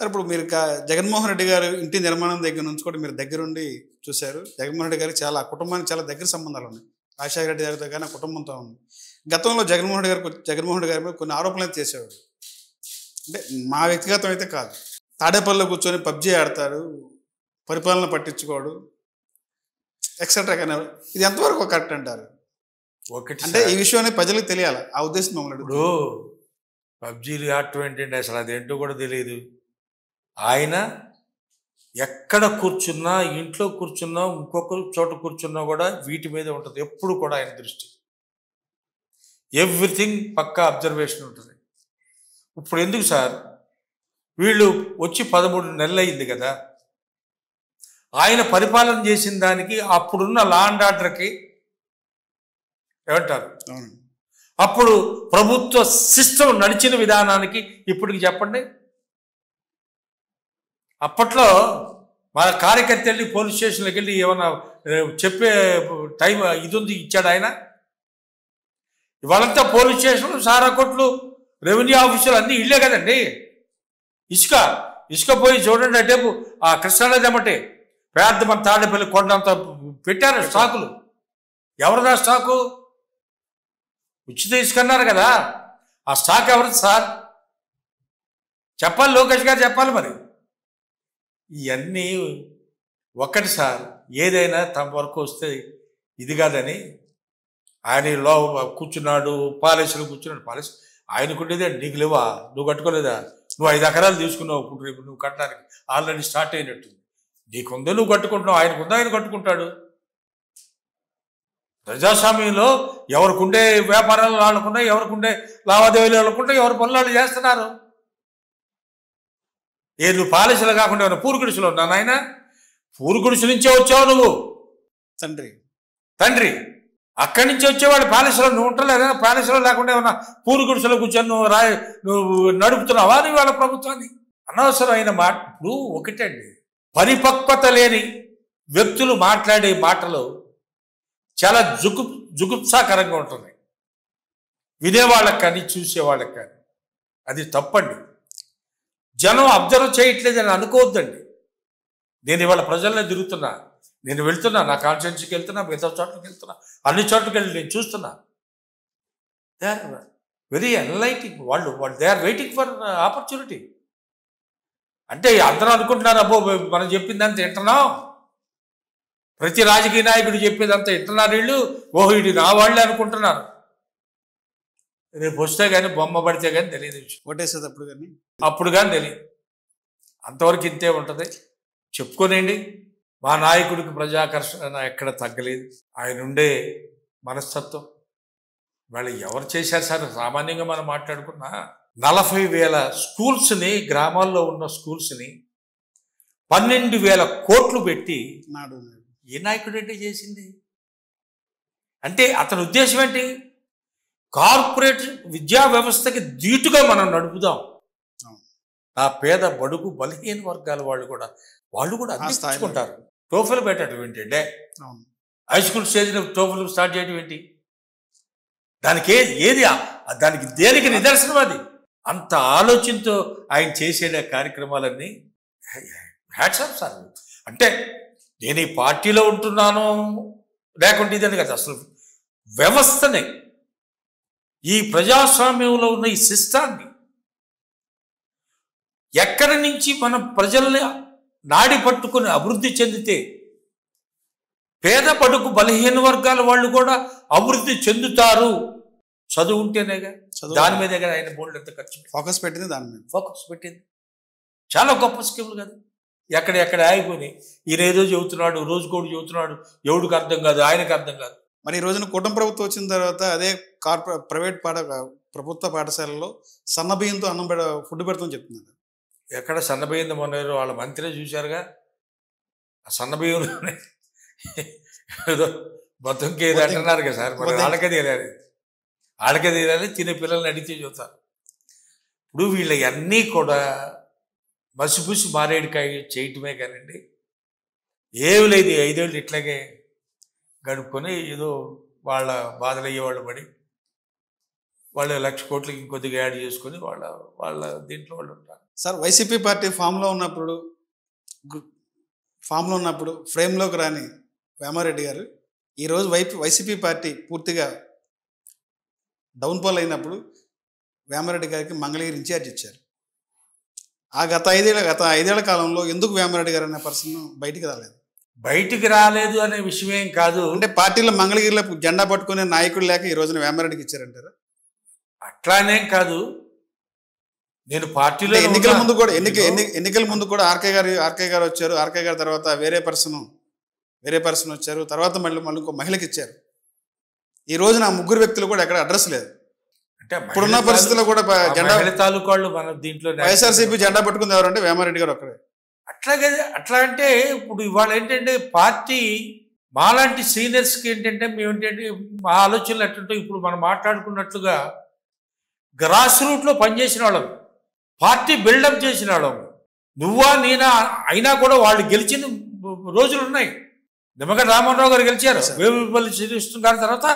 Sir ఇప్పుడు మీరు జగన్మోహన్ రెడ్డి గారు ఇంటి నిర్మాణం దగ్గర నుంచి కూడా మీరు దగ్గరుండి చూశారు. జగన్మోహన్ రెడ్డి గారికి కుటుంబానికి చాలా దగ్గర సంబంధాలు ఉన్నాయి. రాజశేఖర రెడ్డి గారితో కానీ కుటుంబంతో ఉంది. గతంలో జగన్మోహన్ రెడ్డి గారి మీద కొన్ని ఆరోపణలు అయితే చేసేవాడు. అంటే మా వ్యక్తిగతం అయితే కాదు. తాడేపల్లిలో కూర్చొని పబ్జీ ఆడతాడు, పరిపాలన పట్టించుకోడు, ఎక్సెట్రా. కానీ ఇది ఎంతవరకు కరెక్ట్ అంటారు? ఒకటి అంటే ఈ విషయం అనేది ప్రజలకు తెలియాలి, ఆ ఉద్దేశం మమ్మల్ని. ఇప్పుడు పబ్జీలు ఆడటం ఏంటంటే అసలు అదేంటో కూడా తెలియదు. ఆయన ఎక్కడ కూర్చున్నా, ఇంట్లో కూర్చున్నా, ఇంకొక చోట కూర్చున్నా కూడా వీటి మీద ఉంటుంది ఎప్పుడు కూడా ఆయన దృష్టి. ఎవ్రీథింగ్ పక్కా అబ్జర్వేషన్ ఉంటుంది. ఇప్పుడు ఎందుకు సార్, వీళ్ళు వచ్చి 13 నెలలు అయింది కదా, ఆయన పరిపాలన చేసిన దానికి అప్పుడున్న లా అండ్ ఆర్డర్కి ఏమంటారు, అప్పుడు ప్రభుత్వ సిస్టమ్ నడిచిన విధానానికి ఇప్పటికి చెప్పండి. అప్పట్లో మన కార్యకర్త వెళ్ళి పోలీస్ స్టేషన్లోకి వెళ్ళి ఏమన్నా చెప్పే టైం ఇది ఉంది ఇచ్చాడు ఆయన? ఇవాళంతా పోలీస్ స్టేషన్లు, సారా కొట్లు, రెవెన్యూ ఆఫీసులు అన్నీ ఇళ్ళే కదండి. ఇసుక పోయి చూడండి, అంటే ఆ కృష్ణానది ఏమంటే పెద్ద మన తాడేపల్లి కొండంత పెట్టారు స్టాకులు. ఎవరిదా స్టాకు? ఉచిత ఇసుకన్నారు కదా, ఆ స్టాక్ ఎవరిది సార్? చెప్పాలి, లోకేష్ గారు చెప్పాలి. మరి ఇవన్నీ ఒక్కటి సార్, ఏదైనా తమ వరకు వస్తే ఇది కాదని ఆయన లో కూర్చున్నాడు, పాలసీలు కూర్చున్నాడు. పాలసీ ఆయనకుండేదే, నీకు లేవా? నువ్వు కట్టుకోలేదా? నువ్వు 5 ఎకరాలు తీసుకున్నావు, ఇప్పుడు రేపు నువ్వు కట్టడానికి ఆల్రెడీ స్టార్ట్ అయినట్టు. నీకుందో నువ్వు కట్టుకుంటున్నావు, ఆయనకుందో ఆయన కట్టుకుంటాడు. ప్రజాస్వామ్యంలో ఎవరికుండే వ్యాపారాలు వాళ్ళకున్నాయి, ఎవరికుండే లావాదేవీలు వాళ్ళకుంటే, ఎవరి పనులు వాళ్ళు చేస్తున్నారు. నువ్వు పాలసీలు కాకుండా ఏమైనా పూరుగుడిసెలు ఉన్నా నాయన? పూరుగుడిసె నుంచే వచ్చావు నువ్వు, తండ్రి అక్కడి నుంచి వచ్చేవాడు. పాలసీలో నువ్వు ఉంటలేదా? పాలసీలో లేకుండా ఏమన్నా పూరుగుడిసెలో కూర్చొని నువ్వు నడుపుతున్నావా నీ వాళ్ళ ప్రభుత్వాన్ని? అనవసరమైన మాట. ఇప్పుడు ఒకటండి, పరిపక్వత లేని వ్యక్తులు మాట్లాడే మాటలు చాలా జుగుప్సాకరంగా ఉంటుంది వినేవాళ్ళకి కానీ చూసేవాళ్ళకి కానీ. అది తప్పండి. జనం అబ్జర్వ్ చేయట్లేదని అనుకోవద్దండి. నేను ఇవాళ ప్రజల్లో తిరుగుతున్నా, నేను వెళ్తున్నా, నా కాన్స్టిట్యున్సీకి వెళ్తున్నా, మిగతా చోట్లకి వెళ్తున్నా, అన్ని చోట్లకి వెళ్ళి నేను చూస్తున్నా. They are very enlightening. వాళ్ళు they are waiting for opportunity. అంటే అందరూ అనుకుంటున్నారు, అబ్బో మనం చెప్పిందంతా వింటున్నాం, ప్రతి రాజకీయ నాయకుడు చెప్పేదంతా వింటున్నారు వీళ్ళు, ఓహో ఇది నా వాళ్ళే అనుకుంటున్నారు. రేపు వస్తే కానీ, బొమ్మ పడితే కానీ తెలియదు విషయం. ఓటేసేది అప్పుడు కానీ తెలియదు. అంతవరకు ఇంతే ఉంటుంది. చెప్పుకోనండి, మా నాయకుడికి ప్రజాకర్షణ ఎక్కడ తగ్గలేదు. ఆయన ఉండే మనస్తత్వం వాళ్ళు ఎవరు చేశారు సార్? సామాన్యంగా మనం మాట్లాడుకున్నా 40,000 స్కూల్స్ని, గ్రామాల్లో ఉన్న స్కూల్స్ని 12,000 కోట్లు పెట్టి ఏ నాయకుడు అంటే చేసింది? అంటే అతని ఉద్దేశం ఏంటి? కార్పొరేట్ విద్యా వ్యవస్థకి ధీటుగా మనం నడుపుదాం. ఆ పేద బడుగు బలహీన వర్గాల వాళ్ళు కూడా అందించుకుంటారు. టోఫెల్ పెట్టడం ఏంటంటే, హై స్కూల్ స్టేజ్లో టోఫెల్ స్టార్ట్ చేయడం ఏంటి? దానికి దానికి దేనికి నిదర్శనం అది? అంత ఆలోచనతో ఆయన చేసే కార్యక్రమాలన్నీ హ్యాట్స్ ఆఫ్ సార్. అంటే నేను ఈ పార్టీలో ఉంటున్నాను లేకుంటే ఇదని కదా, అసలు వ్యవస్థని, ఈ ప్రజాస్వామ్యంలో ఉన్న ఈ సిస్టాన్ని ఎక్కడి నుంచి మనం ప్రజల్ని నాడి పట్టుకుని అభివృద్ధి చెందితే పేద పడుకు బలహీన వర్గాల వాళ్ళు కూడా అభివృద్ధి చెందుతారు. చదువు ఉంటేనేగా, దాని మీదే కదా ఆయన బోల్డ్ ఎంత ఖర్చు ఫోకస్ పెట్టింది, దాని మీద ఫోకస్ పెట్టింది. చాలా గొప్ప స్కీములు కదా, ఎక్కడ ఆగిపోయినాయి. ఈయన ఏదో చెబుతున్నాడు, రోజుకోడు చెబుతున్నాడు, ఎవడికి అర్థం కాదు, ఆయనకు అర్థం కాదు. మరి ఈ రోజున కూటమి ప్రభుత్వం వచ్చిన తర్వాత అదే ప్రైవేట్ ప్రభుత్వ పాఠశాలలో సన్నబియ్యంతో అన్నం ఫుడ్ పెడతామని చెప్తున్నారు. ఎక్కడ సన్నబియ్యం? మొన్న వాళ్ళ మంత్రి చూశారుగా, ఆ సన్నబియ్యంలోనే ఏదో బతుకే అంటున్నారు కదా సార్. మరి ఆడకే తీరాలి, తినే పిల్లల్ని అడిగితే చూస్తారు. ఇప్పుడు వీళ్ళవన్నీ కూడా మసిపూసి మారేడుకాయ చేయటమే కానండి, ఏమి లేదు. 5 ఏళ్ళు ఇట్లాగే గడుపుకొని ఏదో వాళ్ళ బాధలు అయ్యేవాళ్ళు పడి వాళ్ళు 1,00,000 కోట్లకి ఇంకొద్దిగా యాడ్ చేసుకొని వాళ్ళ దీంట్లో వాళ్ళు ఉంటారు. సార్ వైసీపీ పార్టీ ఫామ్లో ఉన్నప్పుడు ఫ్రేమ్లోకి రాని వేమారెడ్డి గారు ఈరోజు వైసీపీ పార్టీ పూర్తిగా డౌన్ఫాల్ అయినప్పుడు వేమారెడ్డి గారికి మంగళగిరి ఇన్ఛార్జ్ ఇచ్చారు. ఆ గత ఐదేళ్ల కాలంలో ఎందుకు వేమారెడ్డి గారు అనే పర్సన్ బయటికి రాలేదు? బయటికి రాలేదు అనే విషయం ఏం కాదు. అంటే పార్టీలో మంగళగిరిలో జెండా పట్టుకునే నాయకుడు లేక ఈ రోజున వేమారెడ్డికి ఇచ్చారంటారా? అట్లానేం కాదు. నేను పార్టీలో ఎన్నికల ముందు కూడా ఆర్కే గారు వచ్చారు. ఆర్కే గారి తర్వాత వేరే పర్సన్ వచ్చారు. తర్వాత మళ్ళీ ఇంకో మహిళకి ఇచ్చారు. ఈ రోజున ఆ ముగ్గురు వ్యక్తులు కూడా ఎక్కడ అడ్రస్ లేదు. అంటే ఇప్పుడున్న పరిస్థితుల్లో కూడా జెండా తాలూకాళ్ళు మన దీంట్లో వైఎస్ఆర్సీపీ జెండా పట్టుకుంది ఎవరంటే వేమారెడ్డి గారు ఒక్కడే. అట్లా అంటే ఇప్పుడు ఇవాళ ఏంటంటే పార్టీ మాలాంటి సీనియర్స్కి ఏంటంటే మేమేంటంటే మా ఆలోచనలు ఎట్టుంటే ఇప్పుడు మనం మాట్లాడుకున్నట్లుగా గ్రాస్ రూట్లో పనిచేసిన వాళ్ళం, పార్టీ బిల్డప్ చేసిన వాళ్ళం. నువ్వా నేనా అయినా కూడా వాళ్ళు గెలిచిన రోజులు ఉన్నాయి. నిమ్మగడ్డ రామోహన్ గారు గెలిచారు, వేములపల్లి శ్రీకృష్ణ గారి తర్వాత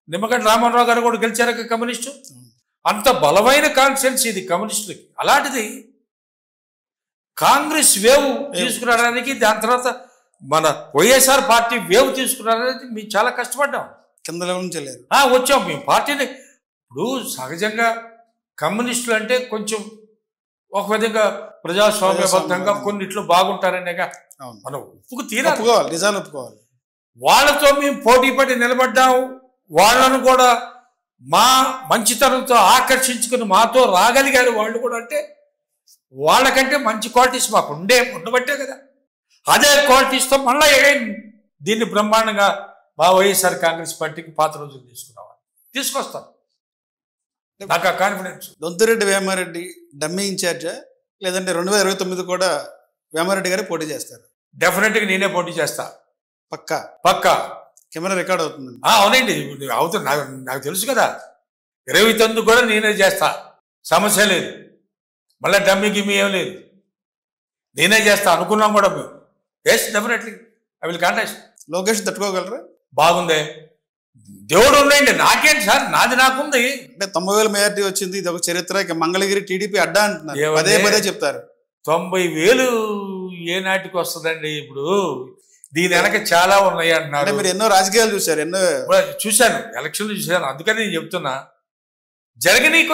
నిమ్మగడ్డ రామోహన్ గారు కూడా గెలిచారు కమ్యూనిస్టు. అంత బలమైన కాన్ఫిడెన్స్ ఇది కమ్యూనిస్టులకి. అలాంటిది కాంగ్రెస్ వేవ్ తీసుకురావడానికి, దాని తర్వాత మన వైఎస్ఆర్ పార్టీ వేవ్ తీసుకురావడానికి మేము చాలా కష్టపడ్డాం. కింద లెవెల్ నుంచి వెళ్ళారు. వచ్చాం మేము పార్టీని. ఇప్పుడు సహజంగా కమ్యూనిస్టులు అంటే కొంచెం ఒక విధంగా ప్రజాస్వామ్యబద్ధంగా కొన్నిట్లో బాగుంటారనేగా మనం నిజాలు ఒప్పుకోవాలి. వాళ్ళతో మేము పోటీ పడి నిలబడ్డాం. వాళ్ళను కూడా మా మంచితనంతో ఆకర్షించుకుని మాతో రాగలిగారు వాళ్ళు కూడా. అంటే వాళ్ళకంటే మంచి క్వాలిటీస్ మాకు ఉండబట్టే కదా. అదే క్వాలిటీస్తో మళ్ళీ దీన్ని బ్రహ్మాండంగా మా వైఎస్ఆర్ కాంగ్రెస్ పార్టీకి పాత రోజులు తీసుకొస్తాం. నాకు ఆ కాన్ఫిడెన్స్. దొంతిరెడ్డి వేమారెడ్డి డమ్మీ ఇన్ఛార్జా, లేదంటే 2029 కూడా వేమారెడ్డి గారే పోటీ చేస్తారు? డెఫినెట్గా నేనే పోటీ చేస్తా. పక్కా కెమెరా రికార్డ్ అవుతుంది. అవునండి, అవుతుంది. నాకు తెలుసు కదా. 29 కూడా నేనే చేస్తా, సమస్య లేదు. మళ్ళీ డమ్మీ గిమ్మీ ఏం లేదు, నేనే చేస్తా అనుకున్నాం కూడా మేము. Yes, definitely I will contest. Lokesh తట్టుకోగలరా? బాగుంది, దేవుడు ఉన్నాయండి. నాకేంటి సార్, నాది నాకుంది. అంటే 90,000 మెజార్టీ వచ్చింది, ఇది ఒక చరిత్ర. ఇక మంగళగిరి టీడీపీ అడ్డా అంటున్నారు, పదే చెప్తారు. 90,000 ఏ నాటికి వస్తుందండి? ఇప్పుడు దీని వెనక చాలా ఉన్నాయి అంటున్నారు. మీరు ఎన్నో రాజకీయాలు చూశారు, చూశాను, ఎలక్షన్లు చూశాను. అందుకని నేను చెప్తున్నా, జరిగినాయి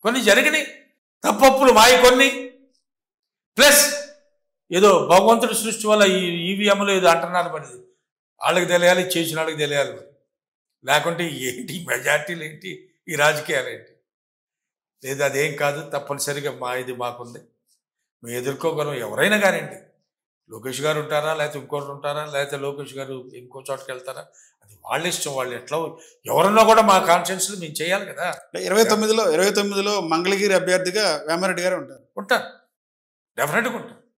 కొన్ని జరిగినాయి, తప్పప్పులు మాయి కొన్ని, ప్లస్ ఏదో భగవంతుడి సృష్టి వల్ల ఈ ఈవీఎంలు ఏదో అంటున్నారు. మరి వాళ్ళకి తెలియాలి, చేసిన వాళ్ళకి తెలియాలి. లేకుంటే ఏంటి మెజార్టీలు ఏంటి, ఈ రాజకీయాలు ఏంటి? లేదు, అదేం కాదు. తప్పనిసరిగా మాకుంది, మేము ఎదుర్కోగలం. ఎవరైనా కానివ్వండి, లోకేష్ గారు ఉంటారా, లేకపోతే ఇంకోటి ఉంటారా, లేకపోతే లోకేష్ గారు ఇంకో చోటుకి వెళ్తారా, అది వాళ్ళ ఇష్టం. వాళ్ళు ఎట్లా ఎవరన్నా కూడా మా కాన్ఫిడెన్స్లో మేము చేయాలి కదా. 29లో మంగళగిరి అభ్యర్థిగా వేమారెడ్డి గారు ఉంటారు. డెఫినెట్గా ఉంటారు.